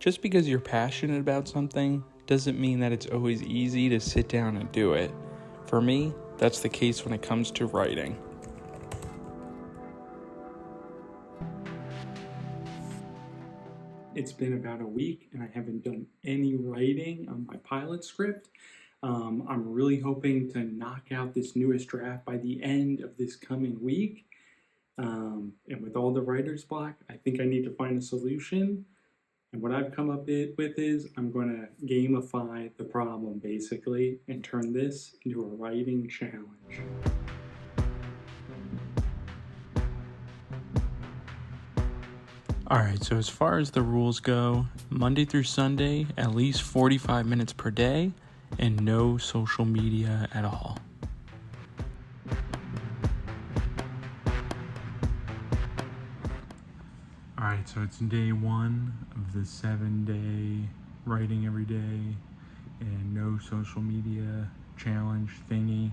Just because you're passionate about something doesn't mean that it's always easy to sit down and do it. For me, that's the case when it comes to writing. It's been about a week and I haven't done any writing on my pilot script. I'm really hoping to knock out this newest draft by the end of this coming week. And with all the writer's block, I think I need to find a solution. And what I've come up with is I'm going to gamify the problem basically and turn this into a writing challenge. Alright, so as far as the rules go, Monday through Sunday, at least 45 minutes per day, and no social media at all. Alright, so it's day 1 of the 7-day writing every day and no social media challenge thingy.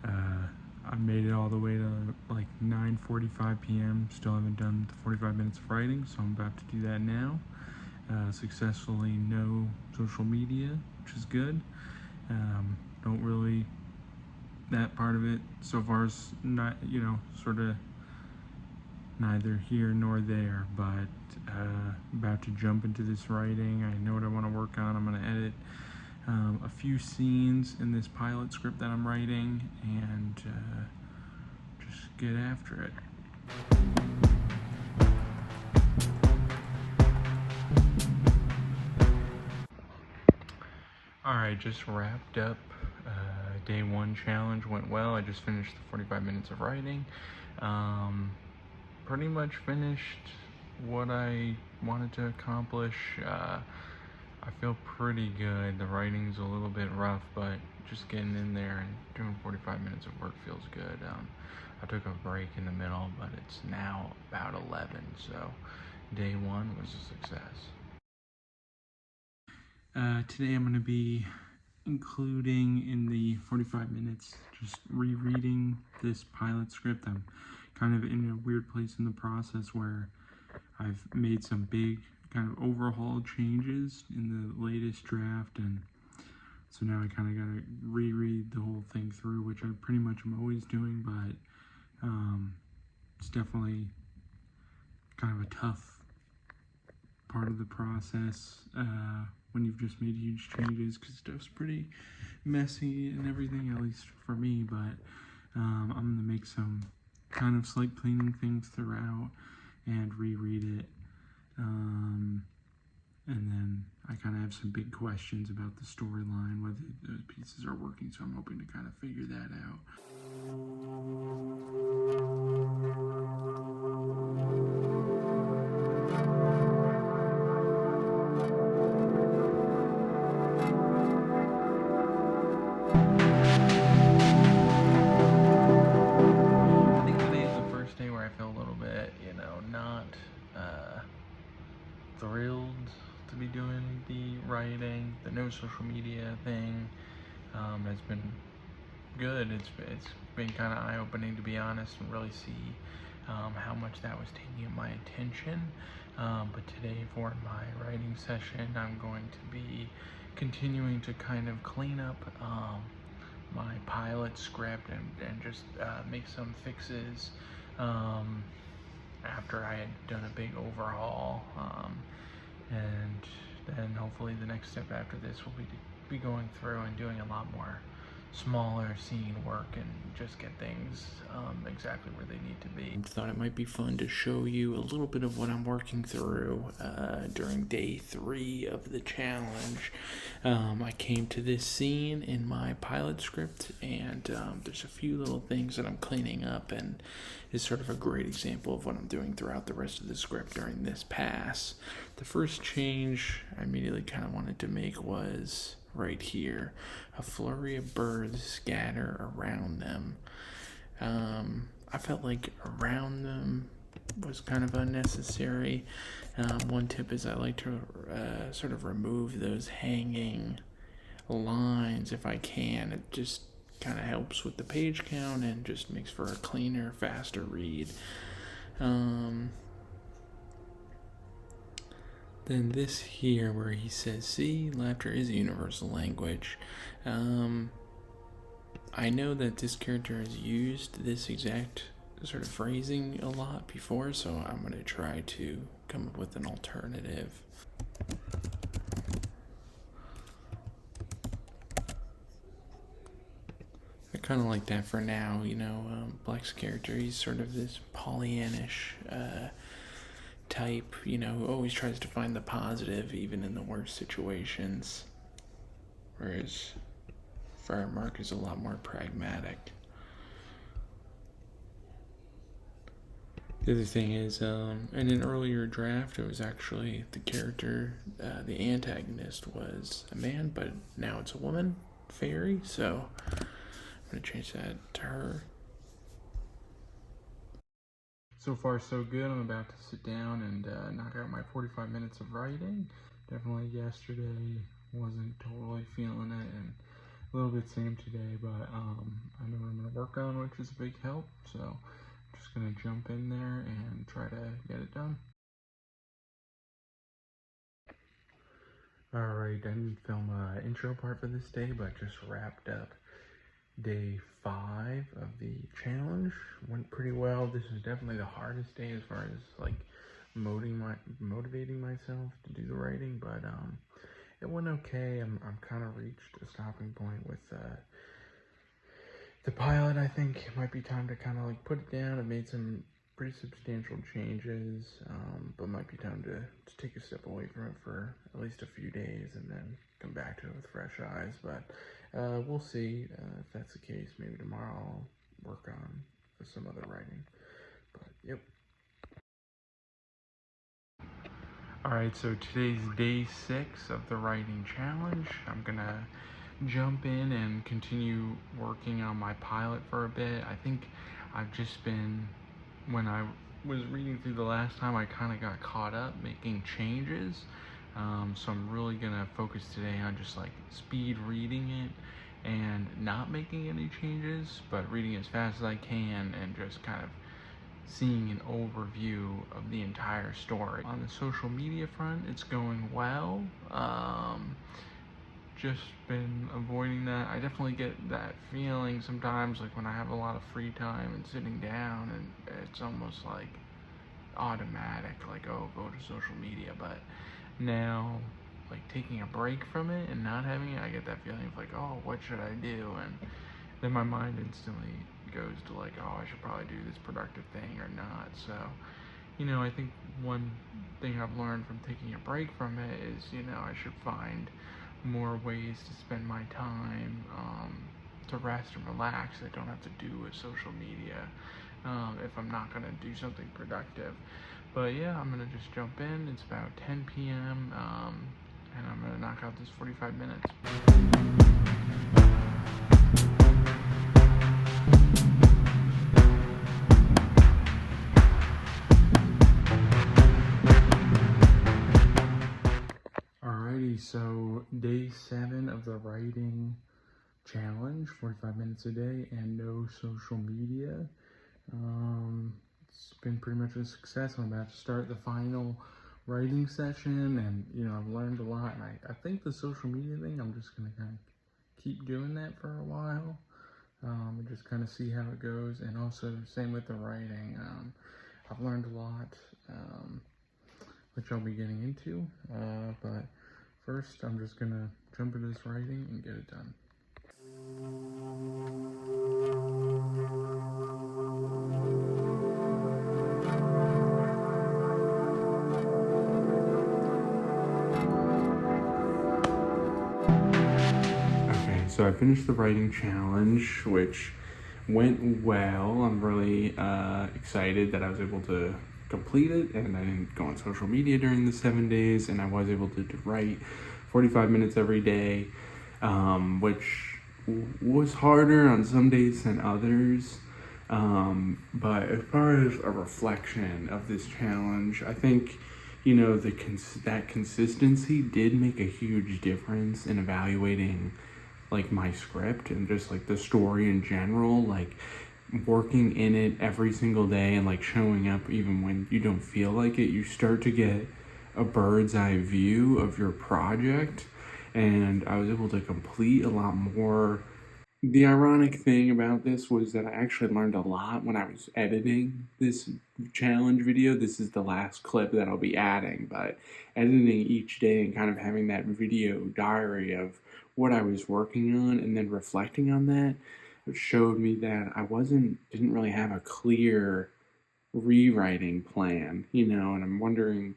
I made it all the way to like 9:45 p.m. Still haven't done the 45 minutes of writing, so I'm about to do that now. Successfully no social media, which is good. Don't really, that part of it so far is not, sort of neither here nor there, but about to jump into this writing. I know what I want to work on. I'm going to edit a few scenes in this pilot script that I'm writing and just get after it. Alright, just wrapped up day 1 challenge. Went well. I just finished the 45 minutes of writing. Pretty much finished what I wanted to accomplish. I feel pretty good. The writing's a little bit rough, but just getting in there and doing 45 minutes of work feels good. I took a break in the middle, but it's now about 11, so day 1 was a success. Today I'm going to be including in the 45 minutes just rereading this pilot script. I'm kind of in a weird place in the process where I've made some big kind of overhaul changes in the latest draft, and so now I kind of got to reread the whole thing through, which I pretty much am always doing, but it's definitely kind of a tough part of the process when you've just made huge changes, because stuff's pretty messy and everything, at least for me. But I'm going to make some kind of slight cleaning things throughout and reread it. And then I kind of have some big questions about the storyline, whether those pieces are working, so I'm hoping to kind of figure that out. I think today is the first day where I feel a little bit, not thrilled to be doing the writing. The no social media thing has been good. It's been kind of eye-opening, to be honest, and really see how much that was taking up my attention. But today for my writing session, I'm going to be continuing to kind of clean up my pilot script and just make some fixes after I had done a big overhaul. And then hopefully the next step after this will be going through and doing a lot more smaller scene work and just get things exactly where they need to be. I thought it might be fun to show you a little bit of what I'm working through during day 3 of the challenge. I came to this scene in my pilot script, and there's a few little things that I'm cleaning up, and it's sort of a great example of what I'm doing throughout the rest of the script during this pass. The first change I immediately kind of wanted to make was right here. A flurry of birds scatter around them. I felt like around them was kind of unnecessary. One tip is I like to sort of remove those hanging lines if I can. It just kind of helps with the page count and just makes for a cleaner, faster read. Then this here where he says, see, laughter is a universal language. I know that this character has used this exact sort of phrasing a lot before, so I'm going to try to come up with an alternative. I kind of like that for now, Black's character, he's sort of this Pollyannish type, who always tries to find the positive even in the worst situations. Whereas Friar Mark is a lot more pragmatic. The other thing is, in an earlier draft, it was actually the character, the antagonist was a man, but now it's a woman, Fairy, so I'm going to change that to her. So far, so good. I'm about to sit down and knock out my 45 minutes of writing. Definitely yesterday wasn't totally feeling it, and a little bit same today, but I know what I'm going to work on, which is a big help, so I'm just going to jump in there and try to get it done. Alright, I didn't film an intro part for this day, but just wrapped up day 5 of the challenge. Went pretty well. This was definitely the hardest day as far as like motivating myself to do the writing, but it went okay. I'm kind of reached a stopping point with the pilot. I think it might be time to kind of like put it down. I've made some pretty substantial changes, but might be time to take a step away from it for at least a few days and then come back to it with fresh eyes. But we'll see if that's the case. Maybe tomorrow I'll work on some other writing. But yep. Alright, so today's day 6 of the writing challenge. I'm gonna jump in and continue working on my pilot for a bit. I think I've just been, when I was reading through the last time, I kind of got caught up making changes. So I'm really gonna focus today on just like speed reading it and not making any changes, but reading as fast as I can and just kind of seeing an overview of the entire story. On the social media front, it's going well. Just been avoiding that. I definitely get that feeling sometimes, like when I have a lot of free time and sitting down, and it's almost like automatic, like, oh, go to social media. But now, like taking a break from it and not having it, I get that feeling of like, oh, what should I do? And then my mind instantly goes to like, oh, I should probably do this productive thing or not. So, I think one thing I've learned from taking a break from it is, I should find more ways to spend my time to rest and relax that I don't have to do with social media if I'm not going to do something productive. But yeah, I'm going to just jump in. It's about 10 p.m. And I'm going to knock out this 45 minutes. Alrighty, so day 7 of the writing challenge, 45 minutes a day and no social media. It's been pretty much a success. I'm about to start the final writing session, and I've learned a lot, and I think the social media thing, I'm just going to kind of keep doing that for a while and just kind of see how it goes. And also same with the writing. I've learned a lot, which I'll be getting into, but first I'm just going to jump into this writing and get it done. So I finished the writing challenge, which went well. I'm really excited that I was able to complete it, and I didn't go on social media during the 7 days, and I was able to write 45 minutes every day, which was harder on some days than others. But as far as a reflection of this challenge, I think that consistency did make a huge difference in evaluating like my script and just like the story in general, like working in it every single day and like showing up even when you don't feel like it. You start to get a bird's eye view of your project, and I was able to complete a lot more. The ironic thing about this was that I actually learned a lot when I was editing this challenge video. This is the last clip that I'll be adding, but editing each day and kind of having that video diary of what I was working on and then reflecting on that showed me that didn't really have a clear rewriting plan, and I'm wondering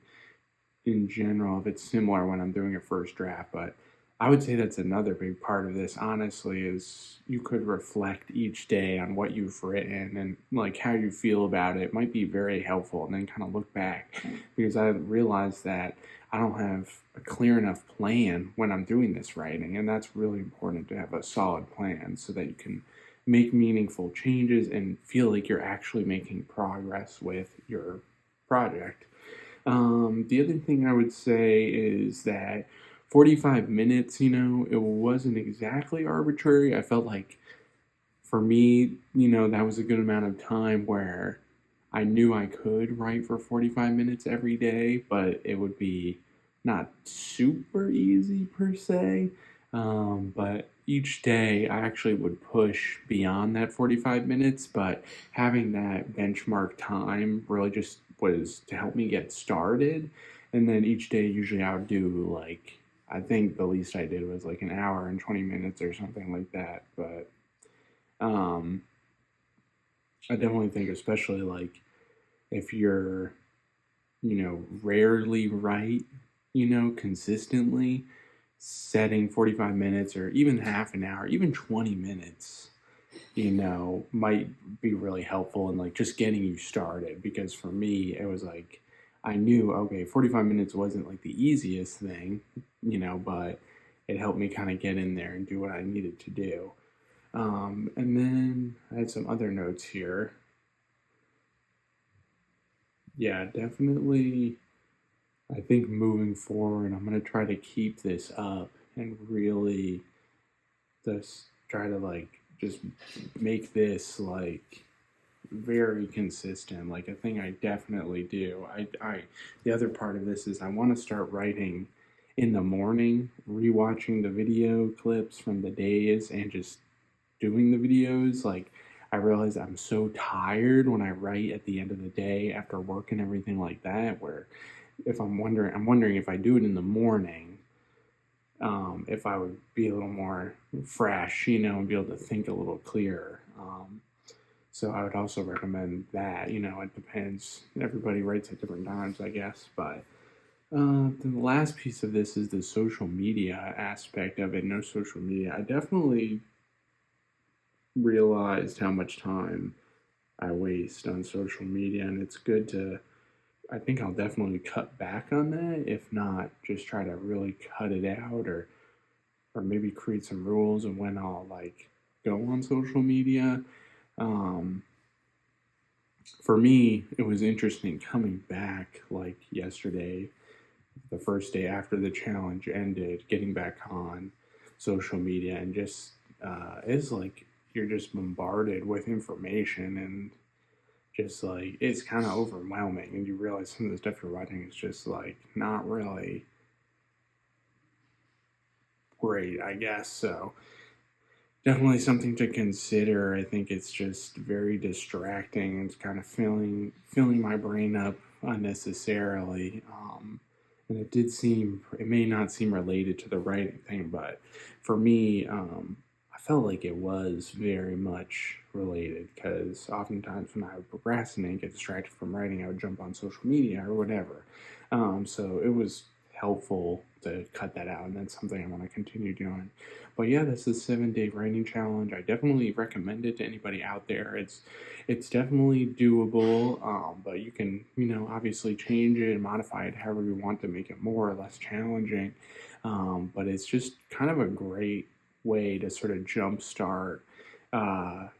in general if it's similar when I'm doing a first draft, but I would say that's another big part of this, honestly, is you could reflect each day on what you've written and like how you feel about it might be very helpful, and then kind of look back, because I realized that I don't have a clear enough plan when I'm doing this writing, and that's really important to have a solid plan so that you can make meaningful changes and feel like you're actually making progress with your project. The other thing I would say is that 45 minutes, it wasn't exactly arbitrary. I felt like for me, that was a good amount of time where I knew I could write for 45 minutes every day, but it would be not super easy per se. But each day I actually would push beyond that 45 minutes, but having that benchmark time really just was to help me get started. And then each day, usually I would do like, I think the least I did was like an hour and 20 minutes or something like that. But I definitely think, especially like if you're, rarely write, consistently, setting 45 minutes or even half an hour, even 20 minutes, might be really helpful in like just getting you started. Because for me, it was like, I knew, okay, 45 minutes wasn't like the easiest thing, but it helped me kind of get in there and do what I needed to do. And then I had some other notes here. Yeah, definitely. I think moving forward, I'm going to try to keep this up and really just try to like just make this like very consistent, like a thing I definitely do. The other part of this is I want to start writing in the morning, rewatching the video clips from the days and just doing the videos. Like I realize I'm so tired when I write at the end of the day after work and everything like that, where if I'm wondering if I do it in the morning, if I would be a little more fresh, and be able to think a little clearer. So I would also recommend that. It depends. Everybody writes at different times, I guess. But the last piece of this is the social media aspect of it. No social media. I definitely realized how much time I waste on social media, and it's good to. I think I'll definitely cut back on that. If not, just try to really cut it out, or maybe create some rules of when I'll like go on social media. For me, it was interesting coming back like yesterday, the first day after the challenge ended, getting back on social media, and just it's like you're just bombarded with information, and just like it's kind of overwhelming, and you realize some of the stuff you're writing is just like not really great, I guess. So definitely something to consider. I think it's just very distracting. It's kind of filling my brain up unnecessarily. And it may not seem related to the writing thing, but for me, I felt like it was very much related, because oftentimes when I would procrastinate, get distracted from writing, I would jump on social media or whatever. So it was helpful to cut that out, and that's something I want to continue doing. But yeah, this is 7-day writing challenge. I definitely recommend it to anybody out there. It's definitely doable, but you can obviously change it and modify it however you want to make it more or less challenging. But it's just kind of a great way to sort of jumpstart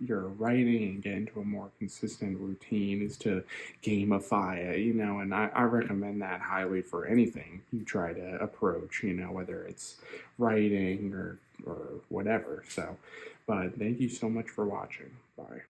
your writing and get into a more consistent routine, is to gamify it, and I recommend that highly for anything you try to approach, whether it's writing or whatever. So, but thank you so much for watching. Bye.